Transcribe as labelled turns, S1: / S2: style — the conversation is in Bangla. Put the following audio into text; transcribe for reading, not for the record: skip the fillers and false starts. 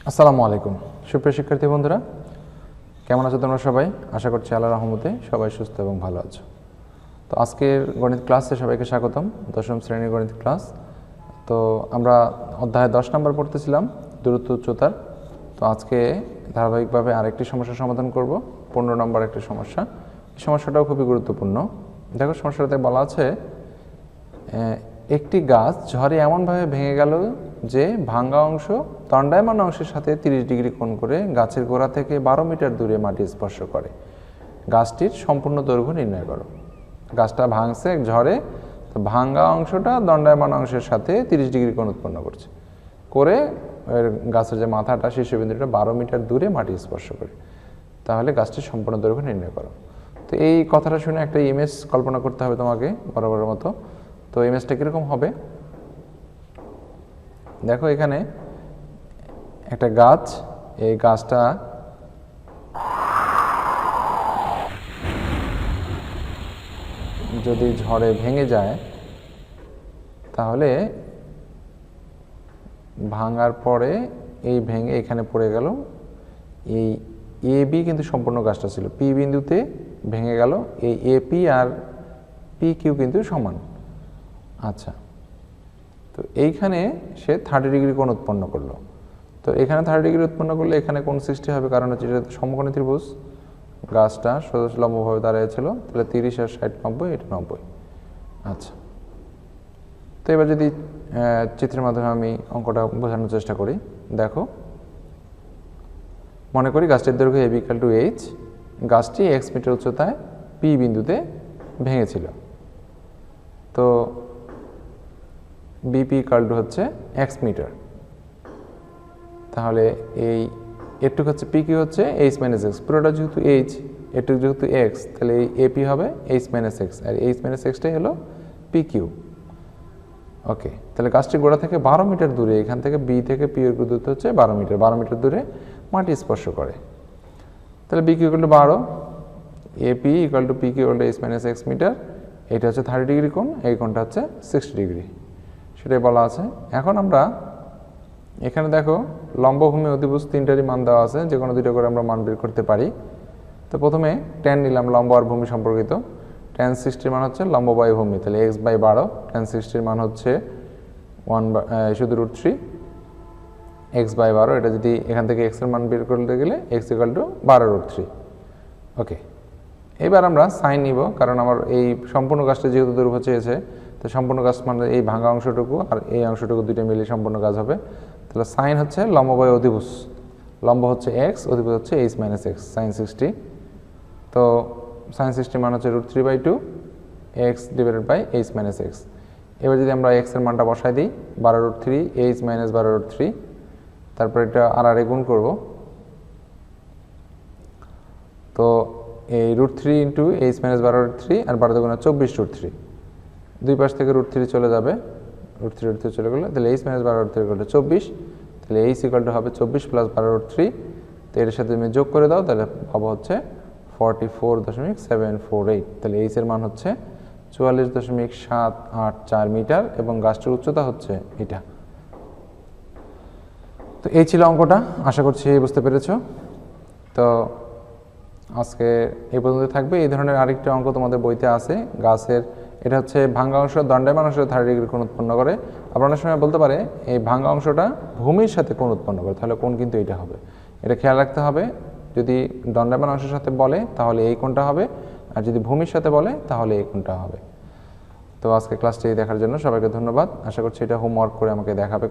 S1: আসসালামু আলাইকুম সুপ্রিয় শিক্ষার্থী বন্ধুরা, কেমন আছো তোমরা সবাই? আশা করছি আল্লাহর রহমতে সবাই সুস্থ এবং ভালো আছো। তো আজকের গণিত ক্লাসে সবাইকে স্বাগতম। দশম শ্রেণীর গণিত ক্লাস। তো আমরা অধ্যায় 10 নম্বর পড়তেছিলাম, দূরত্ব উচ্চতার। তো আজকে ধারাবাহিকভাবে আরেকটি সমস্যার সমাধান করব, 15 নম্বর একটি সমস্যা। এই সমস্যাটাও খুবই গুরুত্বপূর্ণ। দেখো, সমস্যাটাতে বলা আছে একটি গাছ ঝড়ে এমনভাবে ভেঙে গেল যে ভাঙা অংশ দণ্ডায়মান অংশের সাথে 30 ডিগ্রি কোণ করে গাছের গোড়া থেকে 12 মিটার দূরে মাটি স্পর্শ করে। গাছটির সম্পূর্ণ দৈর্ঘ্য নির্ণয় করো। গাছটা ভাঙছে ঝড়ে, তো ভাঙা অংশটা দণ্ডায়মান অংশের সাথে 30 ডিগ্রি কোণ উৎপন্ন করছে, করে গাছের যে মাথাটা শীর্ষবিন্দুটা 12 মিটার দূরে মাটি স্পর্শ করে। তাহলে গাছটির সম্পূর্ণ দৈর্ঘ্য নির্ণয় করো। তো এই কথাটা শুনে একটা ইমেজ কল্পনা করতে হবে তোমাকে বরাবরের মতো। তো ইমেজটা কীরকম হবে দেখো, এখানে একটা গাছ, এই গাছটা যদি ঝড়ে ভেঙে যায়, তাহলে ভাঙার পরে এই ভেঙে এখানে পড়ে গেল। এই এ বি কিন্তু সম্পূর্ণ গাছটা ছিল, পি বিন্দুতে ভেঙে গেল। এই এপি আর পি কিউ কিন্তু সমান। আচ্ছা, তো এইখানে সে 30 ডিগ্রি কোণ উৎপন্ন করলো। তো এখানে 30 ডিগ্রি উৎপন্ন করলে এখানে কোণ সৃষ্টি হবে, কারণ হচ্ছে এটা সমকোণী ত্রিভুজ। গাছটা সোজা লম্বভাবে দাঁড়িয়েছিল, তাহলে 30 আর 60 90, এটা 90। আচ্ছা, তো এবার যদি চিত্রের মাধ্যমে আমি অঙ্কটা বোঝানোর চেষ্টা করি। দেখো, মনে করি গাছটির দৈর্ঘ্য AB = H। গাছটি x মিটার উচ্চতায় P বিন্দুতে ভেঙেছিল। তো BP = হচ্ছে x মিটার। তাহলে এই এটুক হচ্ছে P কিউ হচ্ছে H - x, পুরোটা যেহেতু H, এটুক যেহেতু x, তাহলে এই AP হবে H - x, আর H - xটাই হলো P কিউ। ওকে, তাহলে গাছটির গোড়া থেকে 12 মিটার দূরে, এখান থেকে B থেকে P এর দূরত্ব হচ্ছে 12 মিটার, 12 মিটার দূরে মাটি স্পর্শ করে। তাহলে BQ = 12, AP = PQ = H - x metre. এটা হচ্ছে 30 ডিগ্রি কোণ, এই কোণটা হচ্ছে 60 ডিগ্রি, সেটাই বলা আছে। এখন আমরা এখানে দেখো, লম্ব, ভূমি, অতিভুজ তিনটারই মান দেওয়া আছে, যে কোনো দুটো করে আমরা মান বের করতে পারি। তো প্রথমে ট্যান নিলাম, লম্ব আর ভূমি সম্পর্কিত। ট্যান 60 মান হচ্ছে লম্ব বাই ভূমি, তাহলে x/12। ট্যান 60 মান হচ্ছে শুধু √3 x/12। এটা যদি এখান থেকে x এর মান বের করতে গেলে x = 12√3। ওকে, এবার আমরা সাইন নিব, কারণ আমার এই সম্পূর্ণ গাছটা যেহেতু দৈর্ঘ্য চেয়েছে, তো সম্পূর্ণ গাছ মানে এই ভাঙা অংশটুকু আর এই অংশটুকু দুইটা মিলে সম্পূর্ণ গাছ হবে। তাহলে সাইন হচ্ছে লম্ব বাই অধিভুজ, লম্ব হচ্ছে x, অধিভুজ হচ্ছে H - x, সাইন 60। তো সাইন 60 মান হচ্ছে √3/2 x / H - x। এবার যদি আমরা x এর মানটা বসাই দিই, 12√3 H - 12√3, তারপর এটা আর গুণ করব। তো এই √3 × H - 12√3 আর 12 × 24√3, দুই পাশ থেকে √3 চলে যাবে, √3 চলে গেলে, তাহলে H - 12√3 = 24। তাহলে H = হবে 24 + 12√3। তো এর সাথে তুমি যোগ করে দাও, তাহলে পাবো হচ্ছে 44.748। তাহলে H এর মান হচ্ছে 44.784 মিটার, এবং গাছটির উচ্চতা হচ্ছে এটা। তো এই ছিল অঙ্কটা, আশা করছি বুঝতে পেরেছো। তো আজকে এই পর্যন্ত থাকবে। এই ধরনের আরেকটি অঙ্ক তোমাদের বইতে আছে, গাছের, এটা হচ্ছে ভাঙা অংশ দণ্ডায়মান অংশে 30 ডিগ্রি কোণ উৎপন্ন করে। আবার অনেক সময় বলতে পারে এই ভাঙা অংশটা ভূমির সাথে কোণ উৎপন্ন করে, তাহলে কোণ কিন্তু এটা হবে। এটা খেয়াল রাখতে হবে, যদি দণ্ডায়মান অংশের সাথে বলে তাহলে এই কোণটা হবে, আর যদি ভূমির সাথে বলে তাহলে এই কোণটা হবে। তো আজকে ক্লাসটি দেখার জন্য সবাইকে ধন্যবাদ। আশা করছি এটা হোমওয়ার্ক করে আমাকে দেখাবে।